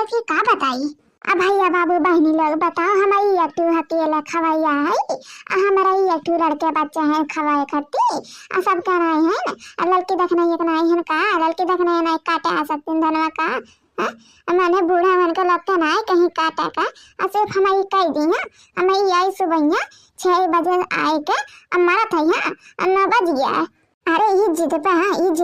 की का बताई। अब भैया बाबू बहनी लोग बताओ, हमारी एकटू अकेला खवैया है, हमारा एकटू लड़के बच्चे हैं खवाए खट्टी, सब कह रहे हैं ना लड़की देखना एक नहीं है का, लड़की देखना नहीं काटे आ सकते धनवा का मैंने बूढ़ा मन को लगता ना कहीं काटा का। सिर्फ हमारी कह दी है, हमारी आई सुबह 6 बजे आए के हमारा था यहाँ 9 बज गया। अरे ये जिद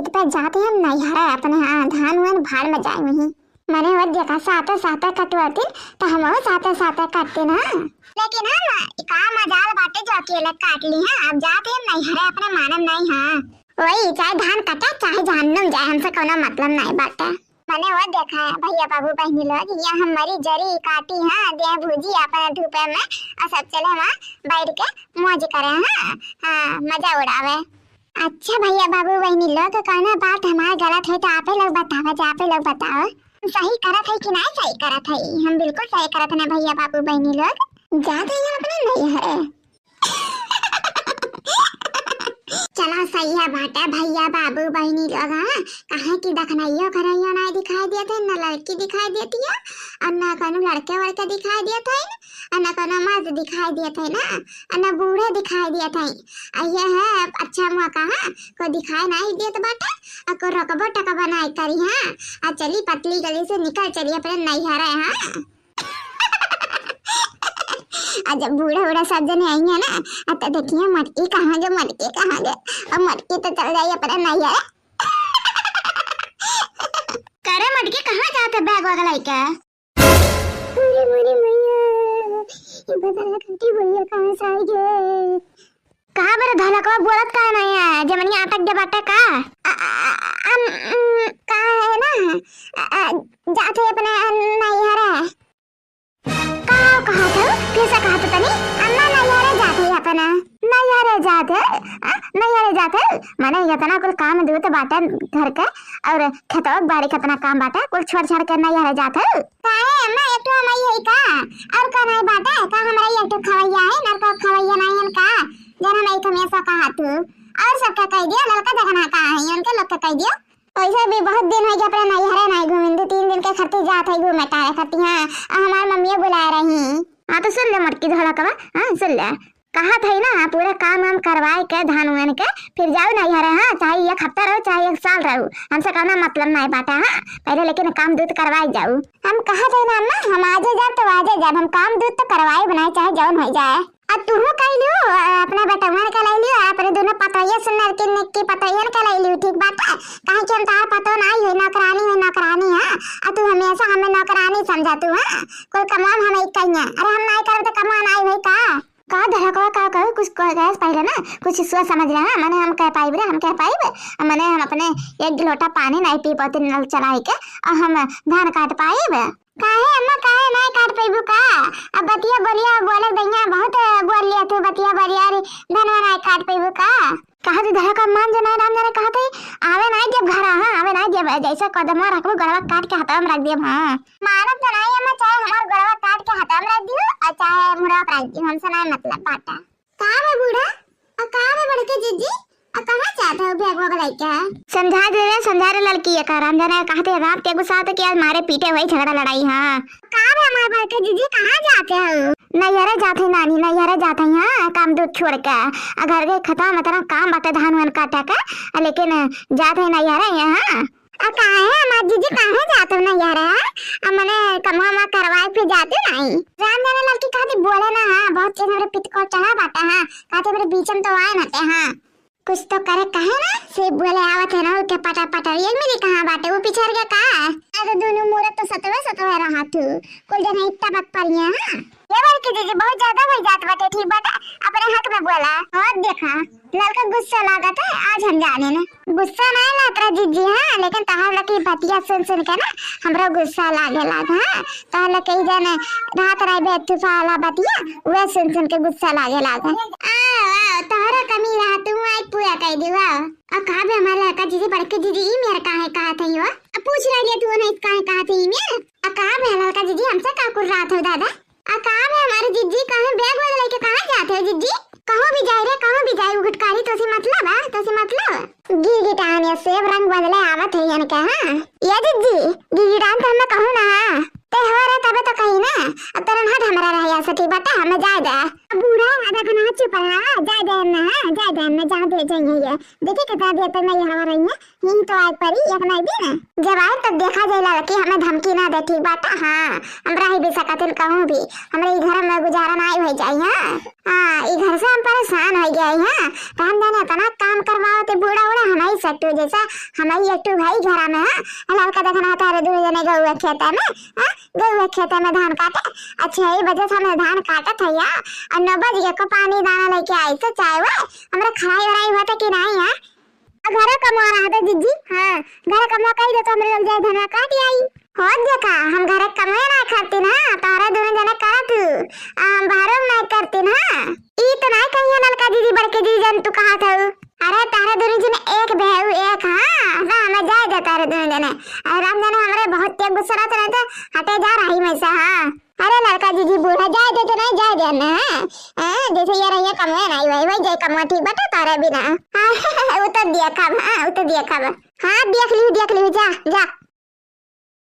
पे जाते हैं नहीं हरा अपने धान वन भाड़ में जाए वहीं मैंने वो देखा साता साता कटवाते तो हम साता काटते ना, लेकिन हम का मजाल बाटे जो अकेले काट ली है। अब जाते हैं नहीं हरे अपने मानम नहीं। हाँ वही चाहे धान कटा चाहे जहन्नुम जाए, हमसे कोनो मतलब नहीं बाटे। मैंने वो देखा है भैया बाबू बहनी लोग ये हमारी जरी काटी है दे भूजी अपने धूपे में और सब चले वहाँ बैठ के मौज करे। हाँ मजा उड़ावे। अच्छा भैया बाबू बहनी लोग कहना बात हमारा गलत है तो आप लोग बताओ सही करत है कि नहीं सही करत है। हम बिल्कुल सही करत है भैया बाबू बहनी लोग जाते हैं अपने नहीं है। चलो सही है बाटा भैया बाबू बहनी लोग। कहाँ की दखनाइयो करैयो नहीं दिखाई देते, न लड़की दिखाई देती है और न कोनो लड़के वड़के दिखाई देते हैं और न कोनो मर्द दिखाई देते हैं ना, और न बूढ़े दिखाई देते हैं। ये है अच्छा मौका है को दिखाई नहीं देत बाटा और को रकबो टकबो नहीं करी। हाँ और चली पतली गली से निकल चली अपने नैहरे। हाँ जब बूढ़ा सब जने आएंगे ना तो देखिए मटकी कहाँ गए और मटकी तो चल जाइए अपने नैहरे। करे मटकी कहाँ जाते बैग वगैरह लेके। अरे मेरी मैया ये बदला घंटी बोलिए कहाँ से आई गे कहाँ मेरे धला को बोलत का नहीं है जमनी अटक दे बाटा का है ना जाते अपने नैहरे। कहा था कैसा कहा था तनी अम्मा नैहरे जाते माने इतना कुल काम दूत बाटा घर का और खेतों बाड़ी कितना काम बाटा कुल छोड़ के नैहरे जाते काहे अम्मा एक तो हमारी है का और का नहीं बाटा का हमारा एक तो खवैया है ना को खवैया नहीं है का जरा नहीं तुम ऐसा कहा तू और सबका कह दियो लड़का देखना कहां है उनके लोग का कह दियो। वैसे भी बहुत दिन हो गया अपने नैहरे नहीं घूमिंदे 3 दिन के खर्चे जात है घूमे टारे खती। हां हमार मम्मी बुला रही। हां तो सुन ले मटकी धड़ा कवा। हां सुन ले कहा था ना पूरा काम हम करवाए के धान उगन के फिर जाओ नैहरे। हाँ चाहे 1 हफ्ता रहो चाहे 1 साल रहो हमसे कहना मतलब नहीं बाटा। हाँ पहले लेकिन काम दूध करवाए जाओ। हम कहा थे ना अम्मा हम आजे जब तो आजे जब हम काम दूध तो करवाए बनाए चाहे जौन हो जाए। अब तू कह लियो अपना बेटा उन्हें का ले लियो अपने दोनों पतोइया सुनर के निक्की पतोइया का ले लियो ठीक बात है। कहीं कि हम तार पतो नहीं है नौकरानी। हाँ अब तू हमेशा हमें नौकरानी समझा तू। हाँ कोई कमान हमें कहिए अरे हम नहीं करे तो कमान आई भाई का धरा का कुछ गैस पहले ना कुछ सोच समझ रहे हैं मैंने हम कह पाइबे मैंने हम अपने 1 गिलोटा पानी नहीं पी पाते नल चलाई के और हम धान काट पाइबे। काहे अम्मा काहे नहीं काट पाइबू का अब बतिया बोलिया बोले दैया बहुत बोल लिया तू बतिया बोलिया रे धनवा नहीं काट पाइबू का कहा तू धरा का मान जना राम जाने कहा थे आवे नहीं जब घर। हाँ आवे नहीं जब जैसा कदम रखबो गड़वा काट के हाथ में रख दियो। हाँ मानत तो नहीं अम्मा चाहे हमार गड़वा काट के हाथ में रख दियो और चाहे मुड़ा रख दियो हमसे नहीं मतलब बाटा। कहां है बूढ़ा और कहां है बड़के जीजी और कहां जाते हो बैग वगैरह लेके समझा दे लड़की है का राम जाने कहते रात के गुस्सा तो क्या मारे पीटे वही झगड़ा लड़ाई। हाँ कहां है हमारे बड़के जीजी कहां जाते हो। नैहरे जाते नानी नैहरे जाते हैं काम दूध छोड़ के घर के खत्म मतलब काम बाटे धान वन काटा का लेकिन जाते नैहरे यहाँ। कहा है हमारे जीजी कहाँ जाते नैहरे मैंने कमा करवाए फिर जाते नहीं राम जाने लड़की कहती बोले ना। हाँ बहुत चीज मेरे पिट को चढ़ा बाटा। हाँ कहते मेरे बीच में तो आए नते। हाँ कुछ तो करे कहे ना से बोले आवत है ना उठे पटा ये मेरी कहां बाटे वो पिछड़ गया का अरे दोनों मूरत तो सतवे रहा तू कुल जन इतना बक परिया। हां ये बार के जीजी बहुत ज्यादा हो जात बाटे ठीक बाटे अपने हक में बोला और देखा लड़का गुस्सा लागत है आज हम जाने ना गुस्सा नहीं लात जीजी। हाँ लेकिन तहार लकी बतिया सुन के ना हमरा गुस्सा लागे लागा। हाँ तहार लकी जन रात रात बैठ वाला बतिया वे सुन के गुस्सा लागे लागा। तोहरा कमी रहा तू आज पूरा कह दिवा और कहा बे हमारे लड़का जीजी बड़के जीजी ई मेरे कहा था यो अब पूछ रही तू नहीं कहा था ई मेरे कहा बे लड़का जीजी हमसे का कर रहा था दादा कहा बे हमारे जीजी कहां बैग वाला लेके कहां जाते हो जीजी कहां भी जाए गुटकारी तो से मतलब गिरगिटान या सेब रंग बदले आवत है यानी का। हां ये जीजी गिरगिटान तो मैं कहूं ना ते हो रे तबे तो कही ना अब तेरा हट हमरा रह या सठी बाटा हमें जाए दे बूढ़ा आधा कना चुप रहा जाए दे ना जा दे जाइए ये देखे कितना देर तक मैं यहाँ रही है यही तो आए परी एक नहीं भी ना जब आए तब देखा जाइला कि हमें धमकी ना दे ठीक बाटा हां हमरा ही भी सकतिन कहूं भी हमरे घर में गुजारा नहीं हो जाई हां ई घर से हम परेशान हो गए हैं हम जाने तना काम करवाओ ते बूढ़ा उड़ा हमारी सट्टू जैसा हमारी एकटू भाई घर में है लड़का देखना तारे दो जने गऊ खेत में हां गऊ खेत में धान काटे अच्छा ये वजह से हमें धान काटत है या और 9 बजे को पानी दाना लेके आई तो चाय वो हमरा खाई वराई होता कि नहीं है घर कमा रहा था जीजी हां घर कमा कई तो हमरे लग जाए धना काट आई हो देखा हम घर कमाए ना खाती ना तारा दोनों जने करत बाहरों में करती ना ई तो नहीं कहिया नलका दीदी बड़के दीदी जन तू कहा था अरे तारे दोनों जने एक बेहू एक हां ना हमें जाए दे तारे दोनों जने राम जने हमरे बहुत तेज गुस्सा रहता है तो हटे जा रही मैं से हां अरे लड़का जीजी बूढ़ा जाए दे तो नहीं जाए दे ना जैसे ये रही कमवे नहीं वही जाए कमवा ठीक बता तारे बिना वो तो दिया खा हां वो तो दिया खा हां देख ली जा जा